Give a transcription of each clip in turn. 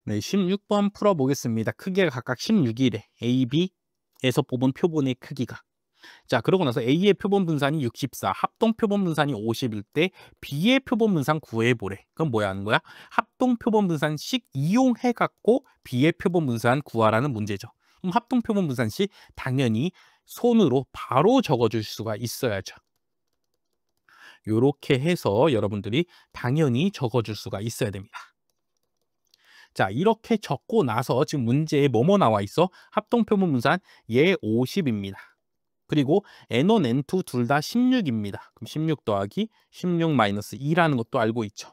네, 16번 풀어보겠습니다. 크기가 각각 16이래. A, B에서 뽑은 표본의 크기가. 자, 그러고 나서 A의 표본 분산이 64, 합동 표본 분산이 50일 때 B의 표본 분산 구해보래. 그럼 뭐야 하는 거야? 합동 표본 분산식 이용해갖고 B의 표본 분산 구하라는 문제죠. 그럼 합동 표본 분산식 당연히 손으로 바로 적어줄 수가 있어야죠. 요렇게 해서 여러분들이 당연히 적어줄 수가 있어야 됩니다. 자, 이렇게 적고 나서 지금 문제에 뭐뭐 나와 있어? 합동 표본 분산 얘 50입니다. 그리고 N1, N2 둘 다 16입니다. 그럼 16 더하기 16 마이너스 2라는 것도 알고 있죠.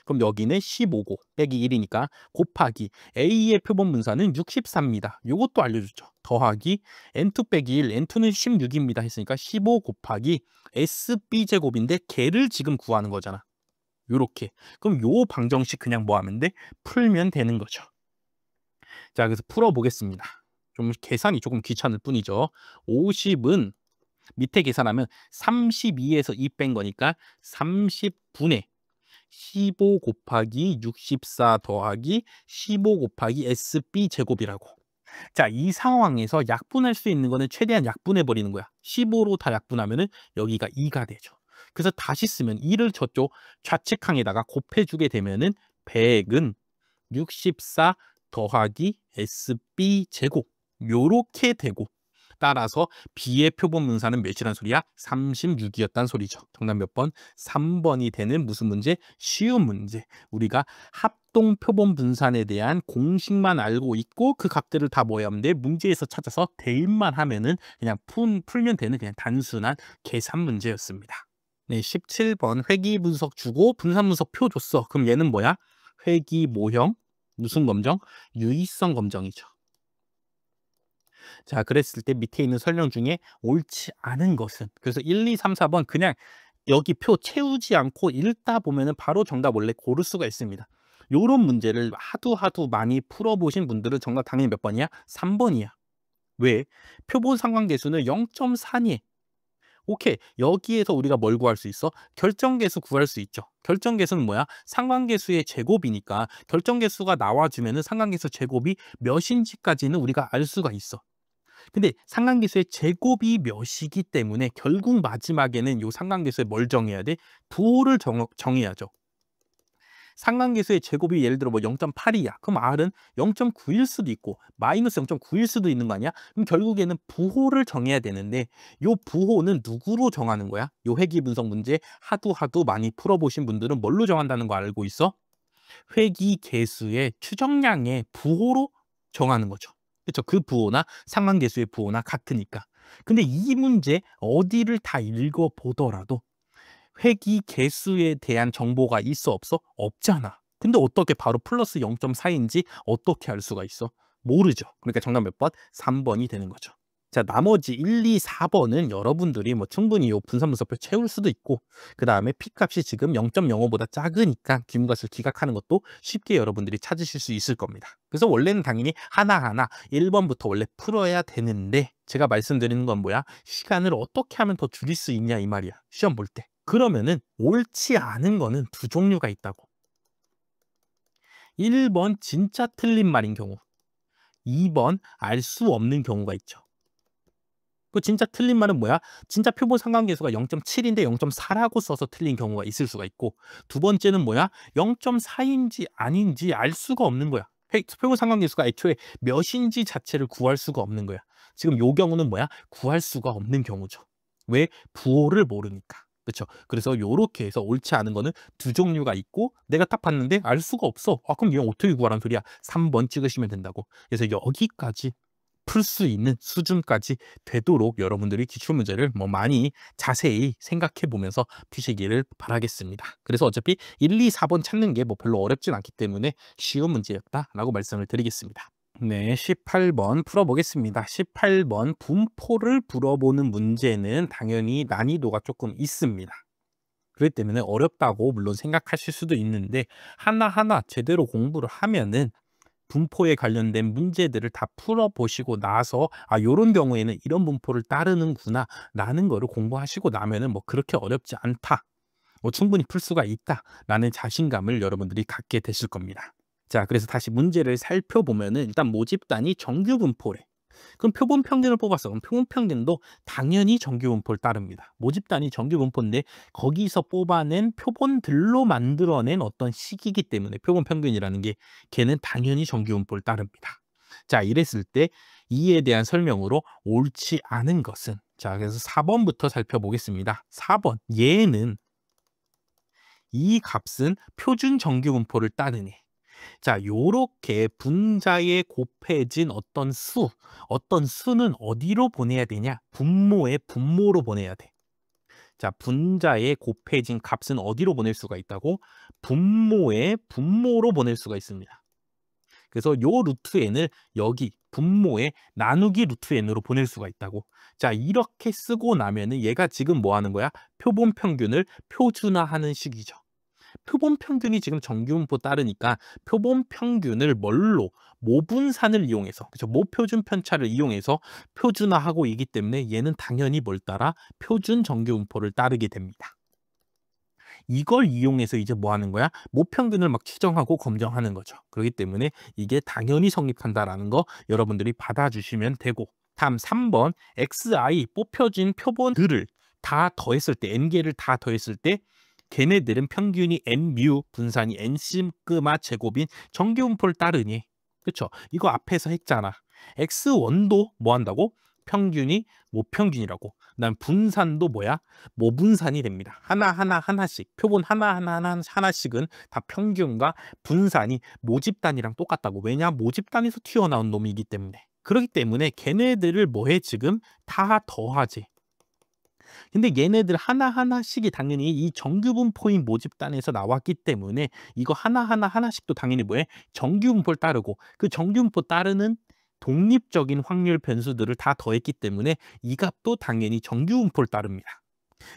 그럼 여기는 15고 빼기 1이니까 곱하기 A의 표본 분산은 64입니다. 이것도 알려주죠. 더하기 N2 빼기 1, N2는 16입니다. 했으니까 15 곱하기 SB제곱인데 걔를 지금 구하는 거잖아. 요렇게. 그럼 요 방정식 그냥 뭐 하면 돼? 풀면 되는 거죠. 자, 그래서 풀어보겠습니다. 좀 계산이 조금 귀찮을 뿐이죠. 50은 밑에 계산하면 32에서 2 뺀 거니까 30분의 15 곱하기 64 더하기 15 곱하기 SB 제곱이라고. 자, 이 상황에서 약분할 수 있는 거는 최대한 약분해 버리는 거야. 15로 다 약분하면은 여기가 2가 되죠. 그래서 다시 쓰면 2를 저쪽 좌측항에다가 곱해주게 되면은 100은 64 더하기 SB 제곱 요렇게 되고, 따라서 B의 표본 분산은 몇이란 소리야? 36이었단 소리죠. 정답 몇 번? 3번이 되는 무슨 문제? 쉬운 문제. 우리가 합동 표본 분산에 대한 공식만 알고 있고 그 값들을 다 뭐 하면 돼? 문제에서 찾아서 대입만 하면은 그냥 풀면 되는 그냥 단순한 계산 문제였습니다. 네, 17번 회귀 분석 주고 분산 분석 표 줬어. 그럼 얘는 뭐야? 회귀 모형 무슨 검정? 유의성 검정이죠. 자, 그랬을 때 밑에 있는 설명 중에 옳지 않은 것은, 그래서 1, 2, 3, 4번 그냥 여기 표 채우지 않고 읽다 보면은 바로 정답 원래 고를 수가 있습니다. 요런 문제를 하도 많이 풀어보신 분들은 정답 당연히 몇 번이야? 3번이야. 왜? 표본 상관계수는 0.4니. 오케이. 여기에서 우리가 뭘 구할 수 있어? 결정계수 구할 수 있죠. 결정계수는 뭐야? 상관계수의 제곱이니까 결정계수가 나와주면은 상관계수 제곱이 몇인지까지는 우리가 알 수가 있어. 근데 상관계수의 제곱이 몇이기 때문에 결국 마지막에는 요 상관계수에 뭘 정해야 돼? 부호를 정해야죠. 상관계수의 제곱이 예를 들어 뭐 0.8이야. 그럼 R은 0.9일 수도 있고 마이너스 0.9일 수도 있는 거 아니야? 그럼 결국에는 부호를 정해야 되는데 요 부호는 누구로 정하는 거야? 요 회귀 분석 문제 하도 많이 풀어보신 분들은 뭘로 정한다는 거 알고 있어? 회귀 계수의 추정량의 부호로 정하는 거죠. 그렇죠? 그 부호나 상관계수의 부호나 같으니까. 근데 이 문제 어디를 다 읽어보더라도 회귀 개수에 대한 정보가 있어 없어? 없잖아. 근데 어떻게 바로 플러스 0.4인지 어떻게 알 수가 있어? 모르죠. 그러니까 정답 몇 번? 3번이 되는 거죠. 자, 나머지 1, 2, 4번은 여러분들이 뭐 충분히 요 분산분석표 채울 수도 있고, 그 다음에 P값이 지금 0.05보다 작으니까 기문값을 기각하는 것도 쉽게 여러분들이 찾으실 수 있을 겁니다. 그래서 원래는 당연히 하나하나 1번부터 원래 풀어야 되는데, 제가 말씀드리는 건 뭐야? 시간을 어떻게 하면 더 줄일 수 있냐 이 말이야. 시험 볼 때. 그러면은 옳지 않은 거는 두 종류가 있다고. 1번 진짜 틀린 말인 경우, 2번 알 수 없는 경우가 있죠. 그 진짜 틀린 말은 뭐야? 진짜 표본 상관계수가 0.7인데 0.4라고 써서 틀린 경우가 있을 수가 있고, 두 번째는 뭐야? 0.4인지 아닌지 알 수가 없는 거야. 표본 상관계수가 애초에 몇인지 자체를 구할 수가 없는 거야. 지금 요 경우는 뭐야? 구할 수가 없는 경우죠. 왜? 부호를 모르니까. 그렇죠? 그래서 요렇게 해서 옳지 않은 거는 두 종류가 있고, 내가 딱 봤는데 알 수가 없어. 아, 그럼 이거 어떻게 구하라는 소리야? 3번 찍으시면 된다고. 그래서 여기까지 풀 수 있는 수준까지 되도록 여러분들이 기출문제를 뭐 많이 자세히 생각해 보면서 푸시기를 바라겠습니다. 그래서 어차피 1, 2, 4번 찾는 게 뭐 별로 어렵진 않기 때문에 쉬운 문제였다라고 말씀을 드리겠습니다. 네, 18번 풀어보겠습니다. 18번 분포를 풀어보는 문제는 당연히 난이도가 조금 있습니다. 그렇기 때문에 어렵다고 물론 생각하실 수도 있는데, 하나하나 제대로 공부를 하면은 분포에 관련된 문제들을 다 풀어보시고 나서 요런 경우에는 이런 분포를 따르는구나 라는 거를 공부하시고 나면은 뭐 그렇게 어렵지 않다, 뭐 충분히 풀 수가 있다 라는 자신감을 여러분들이 갖게 되실 겁니다. 자, 그래서 다시 문제를 살펴보면은 일단 모집단이 정규 분포래. 그럼 표본 평균을 뽑았어. 그럼 표본 평균도 당연히 정규 분포를 따릅니다. 모집단이 정규 분포인데 거기서 뽑아낸 표본들로 만들어낸 어떤 식이기 때문에 표본 평균이라는 게 걔는 당연히 정규 분포를 따릅니다. 자, 이랬을 때 이에 대한 설명으로 옳지 않은 것은, 자, 그래서 4번부터 살펴보겠습니다. 4번, 얘는 이 값은 표준 정규 분포를 따르니. 자, 요렇게 분자에 곱해진 어떤 수는 어디로 보내야 되냐? 분모의 분모로 보내야 돼. 자, 분자에 곱해진 값은 어디로 보낼 수가 있다고? 분모의 분모로 보낼 수가 있습니다. 그래서 요 루트 n을 여기 분모의 나누기 루트 n으로 보낼 수가 있다고. 자, 이렇게 쓰고 나면은 얘가 지금 뭐 하는 거야? 표본 평균을 표준화하는 식이죠. 표본 평균이 지금 정규분포 따르니까 표본 평균을 뭘로 모분산을 이용해서, 그렇죠? 모표준 편차를 이용해서 표준화하고 있기 때문에 얘는 당연히 뭘 따라? 표준 정규분포를 따르게 됩니다. 이걸 이용해서 이제 뭐 하는 거야? 모평균을 막 추정하고 검정하는 거죠. 그렇기 때문에 이게 당연히 성립한다라는 거 여러분들이 받아주시면 되고, 다음 3번 xi 뽑혀진 표본들을 다 더했을 때, n개를 다 더했을 때 걔네들은 평균이 n뮤 분산이 n 시그마 제곱인 정규분포를 따르니, 그렇죠? 이거 앞에서 했잖아. x1도 뭐 한다고? 평균이 모평균이라고. 그다음 분산도 뭐야? 모분산이 됩니다. 하나씩 표본 하나씩은 다 평균과 분산이 모집단이랑 똑같다고. 왜냐? 모집단에서 튀어나온 놈이기 때문에. 그렇기 때문에 걔네들을 뭐해 지금? 다 더하지. 근데 얘네들 하나씩이 당연히 이 정규분포인 모집단에서 나왔기 때문에 이거 하나씩도 당연히 뭐해? 정규분포를 따르고, 그 정규분포 따르는 독립적인 확률 변수들을 다 더했기 때문에 이 값도 당연히 정규분포를 따릅니다.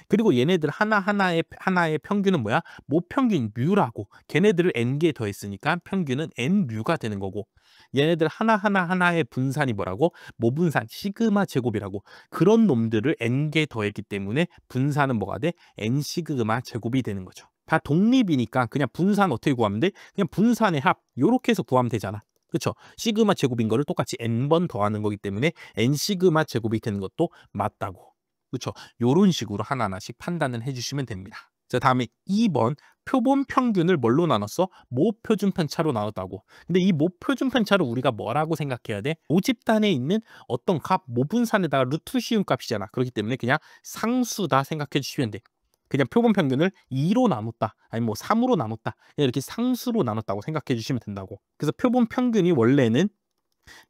그리고 얘네들 하나의 평균은 뭐야? 모평균 뮤라고. 걔네들을 n개 더했으니까 평균은 n뮤가 되는 거고, 얘네들 하나의 분산이 뭐라고? 모분산 시그마 제곱이라고. 그런 놈들을 n개 더했기 때문에 분산은 뭐가 돼? n 시그마 제곱이 되는 거죠. 다 독립이니까 그냥 분산 어떻게 구하면 돼? 그냥 분산의 합 요렇게 해서 구하면 되잖아. 그렇죠? 시그마 제곱인 거를 똑같이 n번 더하는 거기 때문에 n 시그마 제곱이 되는 것도 맞다고. 그렇죠? 요런 식으로 하나씩 판단을 해주시면 됩니다. 자, 다음에 2번 표본 평균을 뭘로 나눴어? 모표준 편차로 나눴다고. 근데 이 모표준 편차를 우리가 뭐라고 생각해야 돼? 모집단에 있는 어떤 값, 모분산에다가 루트 씌운 값이잖아. 그렇기 때문에 그냥 상수다 생각해 주시면 돼. 그냥 표본 평균을 2로 나눴다, 아니 뭐 3으로 나눴다, 이렇게 상수로 나눴다고 생각해 주시면 된다고. 그래서 표본 평균이 원래는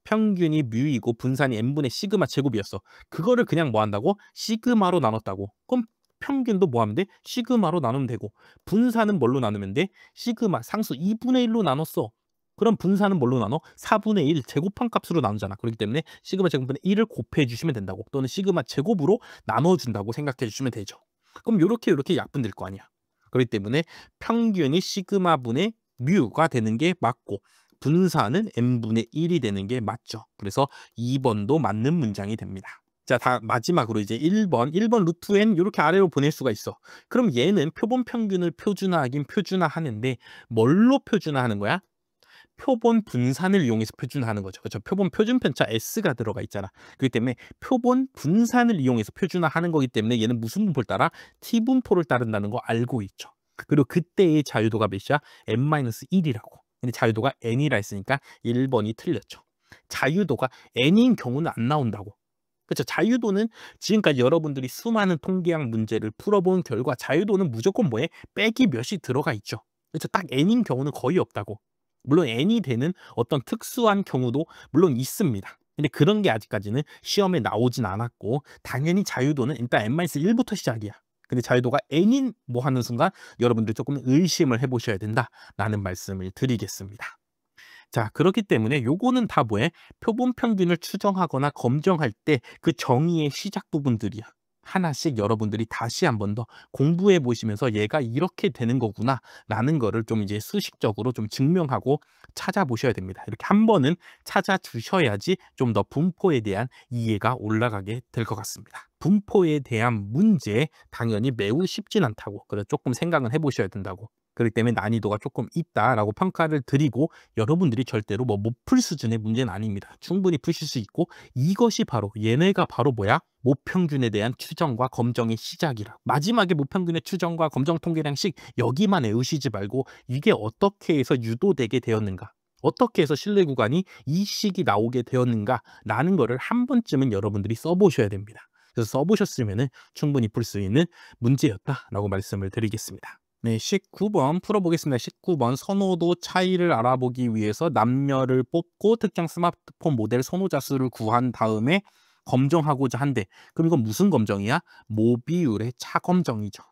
평균이 뮤이고 분산이 n분의 시그마 제곱이었어. 그거를 그냥 뭐 한다고? 시그마로 나눴다고. 그럼 평균도 뭐 하면 돼? 시그마로 나누면 되고, 분산은 뭘로 나누면 돼? 시그마 상수 2분의 1로 나눴어. 그럼 분산은 뭘로 나눠? 4분의 1 제곱한 값으로 나누잖아. 그렇기 때문에 시그마 제곱분의 1을 곱해 주시면 된다고. 또는 시그마 제곱으로 나눠준다고 생각해 주시면 되죠. 그럼 요렇게 약분될 거 아니야. 그렇기 때문에 평균이 시그마분의 뮤가 되는 게 맞고, 분산은 n분의 1이 되는 게 맞죠. 그래서 2번도 맞는 문장이 됩니다. 자, 마지막으로 이제 1번 루트 n 이렇게 아래로 보낼 수가 있어. 그럼 얘는 표본 평균을 표준화하긴 표준화하는데 뭘로 표준화하는 거야? 표본 분산을 이용해서 표준화하는 거죠. 그렇죠? 표본 표준 편차 S가 들어가 있잖아. 그렇기 때문에 표본 분산을 이용해서 표준화하는 거기 때문에 얘는 무슨 분포를 따라? T분포를 따른다는 거 알고 있죠. 그리고 그때의 자유도가 몇이야? n-1이라고. 근데 자유도가 n이라 했으니까 1번이 틀렸죠. 자유도가 n인 경우는 안 나온다고. 그렇죠. 자유도는 지금까지 여러분들이 수많은 통계학 문제를 풀어본 결과 자유도는 무조건 뭐에? 빼기 몇이 들어가 있죠. 그렇죠. 딱 n인 경우는 거의 없다고. 물론 n이 되는 어떤 특수한 경우도 물론 있습니다. 근데 그런 게 아직까지는 시험에 나오진 않았고, 당연히 자유도는 일단 n-1부터 시작이야. 근데 자유도가 n인 뭐 하는 순간 여러분들 조금 의심을 해보셔야 된다라는 말씀을 드리겠습니다. 자, 그렇기 때문에 요거는 다 뭐해? 표본 평균을 추정하거나 검정할 때 그 정의의 시작 부분들이야. 하나씩 여러분들이 다시 한 번 더 공부해 보시면서 얘가 이렇게 되는 거구나 라는 거를 좀 이제 수식적으로 좀 증명하고 찾아보셔야 됩니다. 이렇게 한 번은 찾아주셔야지 좀 더 분포에 대한 이해가 올라가게 될 것 같습니다. 분포에 대한 문제 당연히 매우 쉽진 않다고. 그래서 조금 생각은 해보셔야 된다고. 그렇기 때문에 난이도가 조금 있다라고 평가를 드리고, 여러분들이 절대로 뭐 못 풀 수준의 문제는 아닙니다. 충분히 푸실 수 있고, 이것이 바로 얘네가 바로 뭐야? 모평균에 대한 추정과 검정의 시작이라. 마지막에 모평균의 추정과 검정 통계량식 여기만 외우시지 말고 이게 어떻게 해서 유도되게 되었는가, 어떻게 해서 신뢰 구간이 이 식이 나오게 되었는가라는 거를 한 번쯤은 여러분들이 써보셔야 됩니다. 그래서 써보셨으면 충분히 풀 수 있는 문제였다라고 말씀을 드리겠습니다. 네, 19번 풀어보겠습니다. 19번 선호도 차이를 알아보기 위해서 남녀를 뽑고 특정 스마트폰 모델 선호자 수를 구한 다음에 검정하고자 한대. 그럼 이건 무슨 검정이야? 모비율의 차 검정이죠.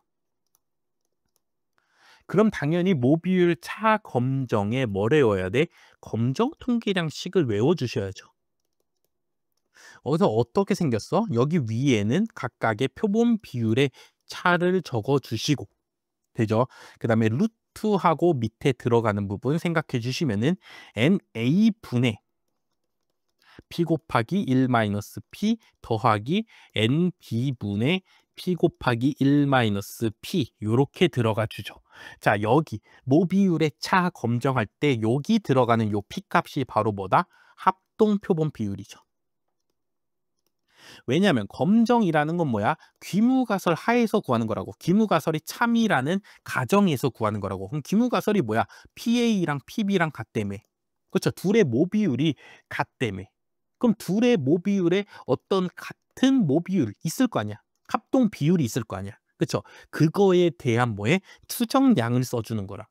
그럼 당연히 모비율 차 검정에 뭘 외워야 돼? 검정 통계량식을 외워주셔야죠. 어디서 어떻게 생겼어? 여기 위에는 각각의 표본 비율의 차를 적어주시고 되죠. 그 다음에 루트하고 밑에 들어가는 부분 생각해 주시면은 NA분의 P 곱하기 1 마이너스 P 더하기 NB분의 P 곱하기 1 마이너스 P 요렇게 들어가 주죠. 자, 여기 모비율의 차 검정할 때 여기 들어가는 요 P 값이 바로 뭐다? 합동 표본 비율이죠. 왜냐하면 검정이라는 건 뭐야? 귀무가설 하에서 구하는 거라고. 귀무가설이 참이라는 가정에서 구하는 거라고. 그럼 귀무가설이 뭐야? PA랑 PB랑 같다며. 그렇죠. 둘의 모비율이 같다며. 그럼 둘의 모비율에 어떤 같은 모비율 있을 거 아니야. 합동 비율이 있을 거 아니야. 그렇죠. 그거에 대한 뭐에 추정량을 써주는 거라.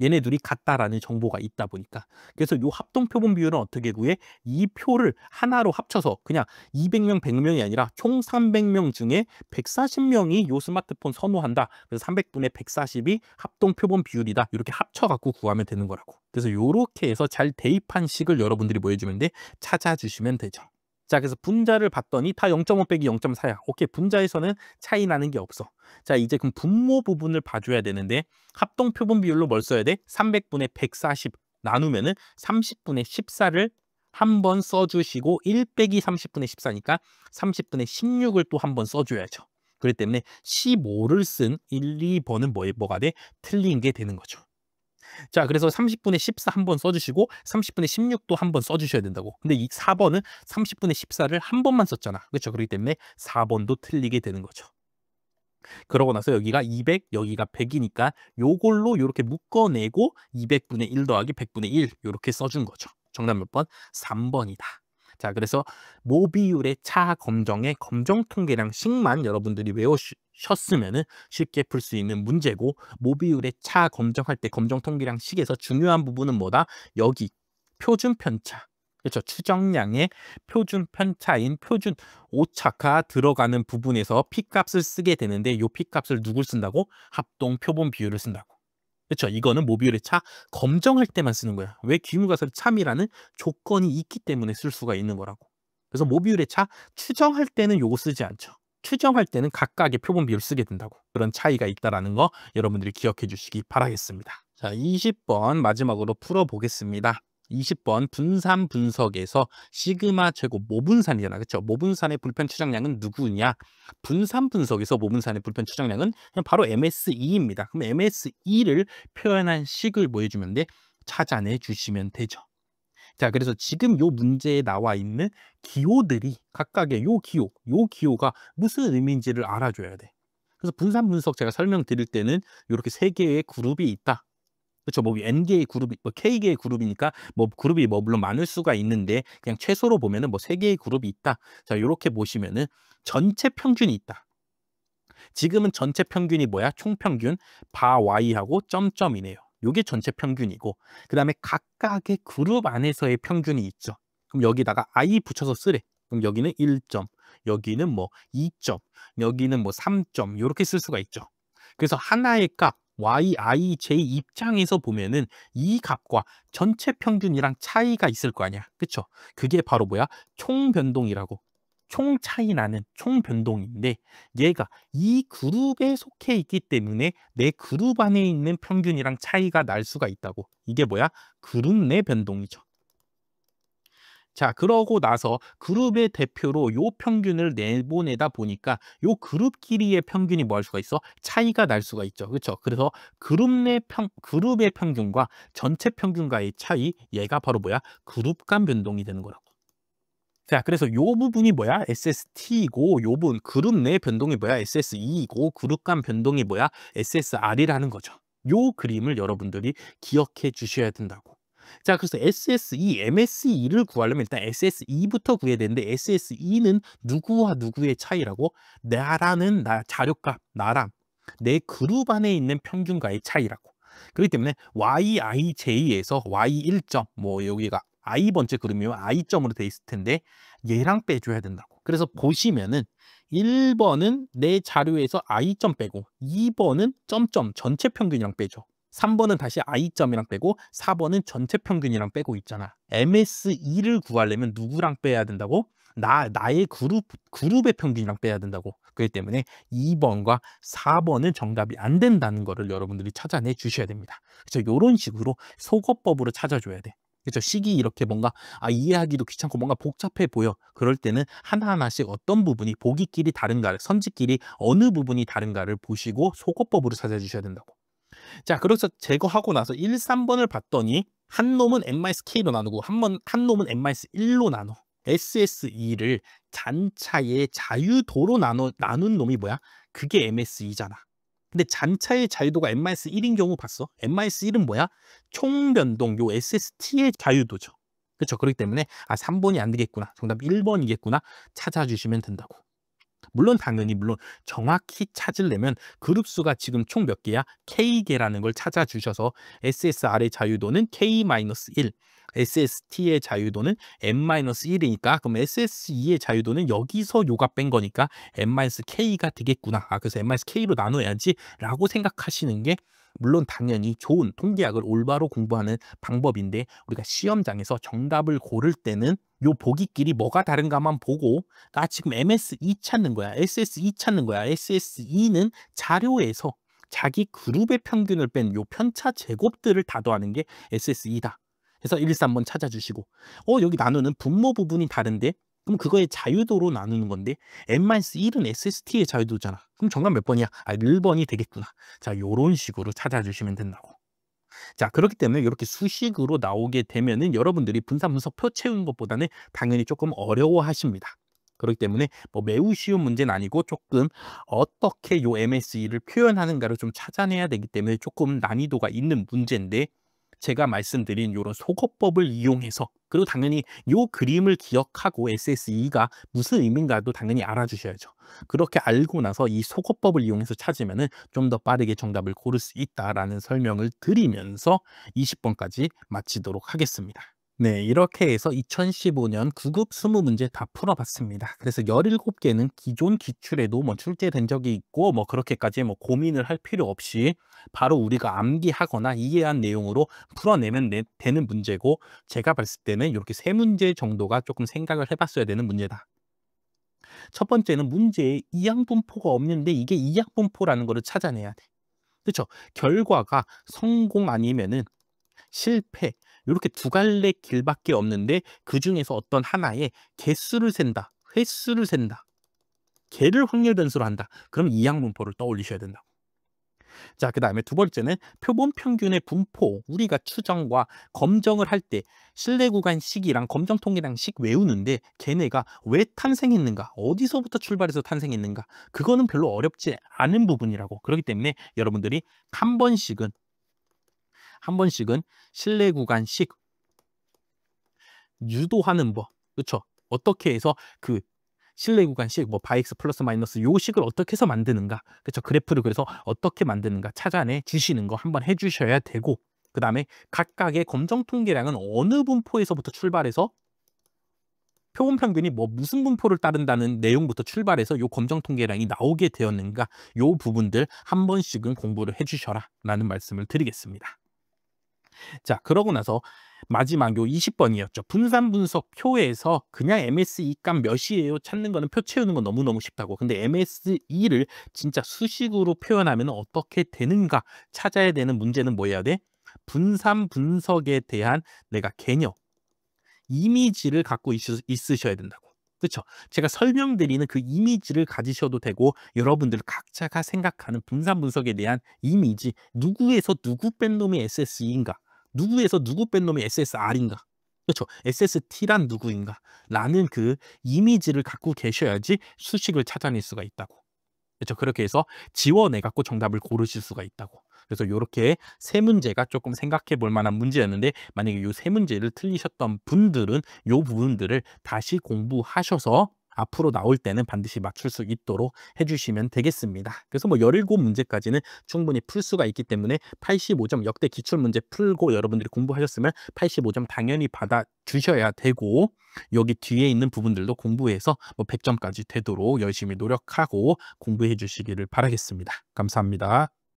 얘네 둘이 같다라는 정보가 있다 보니까. 그래서 이 합동 표본 비율은 어떻게 구해? 이 표를 하나로 합쳐서 그냥 200명, 100명이 아니라 총 300명 중에 140명이 이 스마트폰 선호한다. 그래서 300분의 140이 합동 표본 비율이다. 이렇게 합쳐갖고 구하면 되는 거라고. 그래서 이렇게 해서 잘 대입한 식을 여러분들이 뭐 해주면 돼? 찾아주시면 되죠. 자, 그래서 분자를 봤더니 다 0.5 빼기 0.4야. 오케이, 분자에서는 차이 나는 게 없어. 자, 이제 그럼 분모 부분을 봐줘야 되는데 합동 표본 비율로 뭘 써야 돼? 300분의 140 나누면은 30분의 14를 한 번 써주시고 1 빼기 30분의 14니까 30분의 16을 또 한 번 써줘야죠. 그렇기 때문에 15를 쓴 1, 2번은 뭐가 돼? 틀린 게 되는 거죠. 자, 그래서 30분의 14 한 번 써주시고 30분의 16도 한 번 써주셔야 된다고. 근데 이 4번은 30분의 14를 한 번만 썼잖아. 그렇죠? 그렇기 때문에 4번도 틀리게 되는 거죠. 그러고 나서 여기가 200, 여기가 100이니까 요걸로 이렇게 묶어내고 200분의 1 더하기 100분의 1 이렇게 써준 거죠. 정답 몇 번? 3번이다. 자, 그래서 모비율의 차 검정의 검정 통계량식만 여러분들이 외우셨으면 쉽게 풀 수 있는 문제고, 모비율의 차 검정할 때 검정 통계량식에서 중요한 부분은 뭐다? 여기 표준 편차. 그렇죠. 추정량의 표준 편차인 표준 오차가 들어가는 부분에서 P값을 쓰게 되는데 이 P값을 누굴 쓴다고? 합동 표본 비율을 쓴다고. 그렇죠. 이거는 모비율의 차 검정할 때만 쓰는 거야. 왜? 귀무가설 참이라는 조건이 있기 때문에 쓸 수가 있는 거라고. 그래서 모비율의 차 추정할 때는 요거 쓰지 않죠. 추정할 때는 각각의 표본 비율을 쓰게 된다고. 그런 차이가 있다라는 거 여러분들이 기억해 주시기 바라겠습니다. 자, 20번 마지막으로 풀어보겠습니다. 20번 분산 분석에서 시그마 제곱 모분산이잖아. 그렇죠? 모분산의 불편 추정량은 누구냐? 분산 분석에서 모분산의 불편 추정량은 그냥 바로 MSE입니다. 그럼 MSE를 표현한 식을 뭐 해주면 돼? 찾아내 주시면 되죠. 자, 그래서 지금 요 문제에 나와 있는 기호들이 각각의 요 기호가 무슨 의미인지를 알아줘야 돼. 그래서 분산 분석 제가 설명드릴 때는 이렇게 세 개의 그룹이 있다. 그렇죠. 뭐 N개의 그룹이 뭐 K개의 그룹이니까 뭐 그룹이 뭐 물론 많을 수가 있는데 그냥 최소로 보면은 뭐 3개의 그룹이 있다. 자, 요렇게 보시면은 전체 평균이 있다. 지금은 전체 평균이 뭐야? 총평균 바 Y하고 점점이네요. 요게 전체 평균이고, 그다음에 각각의 그룹 안에서의 평균이 있죠. 그럼 여기다가 I 붙여서 쓰래. 그럼 여기는 1점, 여기는 뭐 2점, 여기는 뭐 3점 요렇게 쓸 수가 있죠. 그래서 하나의 값 YIJ 입장에서 보면은 이 값과 전체 평균이랑 차이가 있을 거 아니야. 그쵸? 그게 바로 뭐야? 총변동이라고. 총 차이 나는 총변동인데 얘가 이 그룹에 속해 있기 때문에 내 그룹 안에 있는 평균이랑 차이가 날 수가 있다고. 이게 뭐야? 그룹 내 변동이죠. 자, 그러고 나서 그룹의 대표로 요 평균을 내보내다 보니까 요 그룹끼리의 평균이 뭐 할 수가 있어? 차이가 날 수가 있죠. 그렇죠? 그래서 그룹의 평균과 전체 평균과의 차이, 얘가 바로 뭐야? 그룹 간 변동이 되는 거라고. 자, 그래서 요 부분이 뭐야? SST이고, 요 부분 그룹 내 변동이 뭐야? SSE이고, 그룹 간 변동이 뭐야? SSR이라는 거죠. 요 그림을 여러분들이 기억해 주셔야 된다고. 자, 그래서 SSE, MSE를 구하려면 일단 SSE부터 구해야 되는데, SSE는 누구와 누구의 차이라고? 나 자료값, 나랑 내 그룹 안에 있는 평균과의 차이라고. 그렇기 때문에 YIJ에서 Y1점, 뭐 여기가 i번째 그룹이면 i점으로 돼 있을 텐데 얘랑 빼줘야 된다고. 그래서 보시면은 1번은 내 자료에서 i점 빼고, 2번은 점점 전체 평균이랑 빼줘. 3번은 다시 i점이랑 빼고, 4번은 전체 평균이랑 빼고 있잖아. MSE를 구하려면 누구랑 빼야 된다고? 나의 그룹의 평균이랑 빼야 된다고. 그렇기 때문에 2번과 4번은 정답이 안 된다는 거를 여러분들이 찾아내 주셔야 됩니다. 그래서 이런 식으로 속어법으로 찾아줘야 돼. 그렇죠? 식이 이렇게 뭔가 이해하기도 귀찮고 뭔가 복잡해 보여. 그럴 때는 하나하나씩 어떤 부분이 보기끼리 다른가를, 선지끼리 어느 부분이 다른가를 보시고 속어법으로 찾아주셔야 된다고. 자, 그래서 제거하고 나서 1, 3번을 봤더니 한 놈은 n-k로 나누고 한 놈은 n-1로 나눠. SSE를 잔차의 자유도로 나눈 놈이 뭐야? 그게 MSE잖아. 근데 잔차의 자유도가 n-1인 경우 봤어? n-1은 뭐야? 총변동, 요 SST의 자유도죠. 그렇죠? 그렇기 때문에 3번이 안 되겠구나, 정답 1번이겠구나 찾아주시면 된다고. 물론 정확히 찾으려면 그룹 수가 지금 총 몇 개야? K개라는 걸 찾아주셔서 SSR의 자유도는 K-1, SST의 자유도는 N-1이니까 그럼 SSE의 자유도는 여기서 요가 뺀 거니까 N-K가 되겠구나. 그래서 N-K로 나눠야지 라고 생각하시는 게 물론 당연히 좋은 통계학을 올바로 공부하는 방법인데, 우리가 시험장에서 정답을 고를 때는 요 보기끼리 뭐가 다른가만 보고, 나 지금 MSE 찾는 거야, SSE 찾는 거야. SSE는 자료에서 자기 그룹의 평균을 뺀 요 편차 제곱들을 다 더하는 게 SSE다. 그래서 1, 3번 찾아주시고, 여기 나누는 분모 부분이 다른데, 그럼 그거의 자유도로 나누는 건데 n-1은 SST의 자유도잖아. 그럼 정답 몇 번이야? 1번이 되겠구나. 자, 요런 식으로 찾아주시면 된다고. 자, 그렇기 때문에 이렇게 수식으로 나오게 되면은 여러분들이 분산 분석표 채우는 것보다는 당연히 조금 어려워하십니다. 그렇기 때문에 뭐 매우 쉬운 문제는 아니고 조금 어떻게 요 MSE를 표현하는가를 좀 찾아내야 되기 때문에 조금 난이도가 있는 문제인데, 제가 말씀드린 이런 속어법을 이용해서, 그리고 당연히 요 그림을 기억하고 SSE가 무슨 의미인가도 당연히 알아주셔야죠. 그렇게 알고 나서 이 속어법을 이용해서 찾으면 좀 더 빠르게 정답을 고를 수 있다라는 설명을 드리면서 20번까지 마치도록 하겠습니다. 네, 이렇게 해서 2015년 9급 20문제 다 풀어봤습니다. 그래서 17개는 기존 기출에도 뭐 출제된 적이 있고, 뭐 그렇게까지 뭐 고민을 할 필요 없이 바로 우리가 암기하거나 이해한 내용으로 풀어내면 되는 문제고, 제가 봤을 때는 이렇게 3문제 정도가 조금 생각을 해봤어야 되는 문제다. 첫 번째는 문제에 이항분포가 없는데 이게 이항분포라는 거를 찾아내야 돼. 그렇죠? 결과가 성공 아니면은 실패, 이렇게 두 갈래 길밖에 없는데 그 중에서 어떤 하나의 개수를 센다, 횟수를 센다, 개를 확률 변수로 한다. 그럼 이항분포를 떠올리셔야 된다. 자, 그 다음에 두 번째는 표본 평균의 분포. 우리가 추정과 검정을 할 때 신뢰 구간 식이랑 검정 통계량 식 외우는데 걔네가 왜 탄생했는가, 어디서부터 출발해서 탄생했는가, 그거는 별로 어렵지 않은 부분이라고. 그렇기 때문에 여러분들이 한 번씩은 신뢰 구간식 유도하는 법, 그렇죠? 어떻게 해서 그 신뢰 구간식, 뭐 바이엑스 플러스 마이너스 요 식을 어떻게 해서 만드는가, 그렇죠? 그래프를 그래서 어떻게 만드는가 찾아내 주시는 거 한번 해주셔야 되고, 그 다음에 각각의 검정 통계량은 어느 분포에서부터 출발해서 표본 평균이 뭐 무슨 분포를 따른다는 내용부터 출발해서 요 검정 통계량이 나오게 되었는가, 요 부분들 한 번씩은 공부를 해주셔라 라는 말씀을 드리겠습니다. 자, 그러고 나서 마지막 요 20번이었죠. 분산 분석 표에서 그냥 MSE 값 몇이에요 찾는 거는 표 채우는 건 너무너무 쉽다고. 근데 MSE를 진짜 수식으로 표현하면 어떻게 되는가 찾아야 되는 문제는 뭐 해야 돼? 분산 분석에 대한 내가 개념, 이미지를 갖고 있으셔야 된다고. 그쵸? 제가 설명드리는 그 이미지를 가지셔도 되고 여러분들 각자가 생각하는 분산 분석에 대한 이미지, 누구에서 누구 뺀 놈이 SSE인가? 누구에서 누구 뺀 놈이 SSR인가? 그렇죠. SST란 누구인가? 라는 그 이미지를 갖고 계셔야지 수식을 찾아낼 수가 있다고. 그렇죠. 그렇게 해서 지원해 갖고 정답을 고르실 수가 있다고. 그래서 요렇게 세 문제가 조금 생각해 볼 만한 문제였는데 만약에 요 세 문제를 틀리셨던 분들은 요 부분들을 다시 공부하셔서 앞으로 나올 때는 반드시 맞출 수 있도록 해 주시면 되겠습니다. 그래서 뭐 17 문제까지는 충분히 풀 수가 있기 때문에 85점 역대 기출 문제 풀고 여러분들이 공부하셨으면 85점 당연히 받아 주셔야 되고 여기 뒤에 있는 부분들도 공부해서 뭐 100점까지 되도록 열심히 노력하고 공부해 주시기를 바라겠습니다. 감사합니다.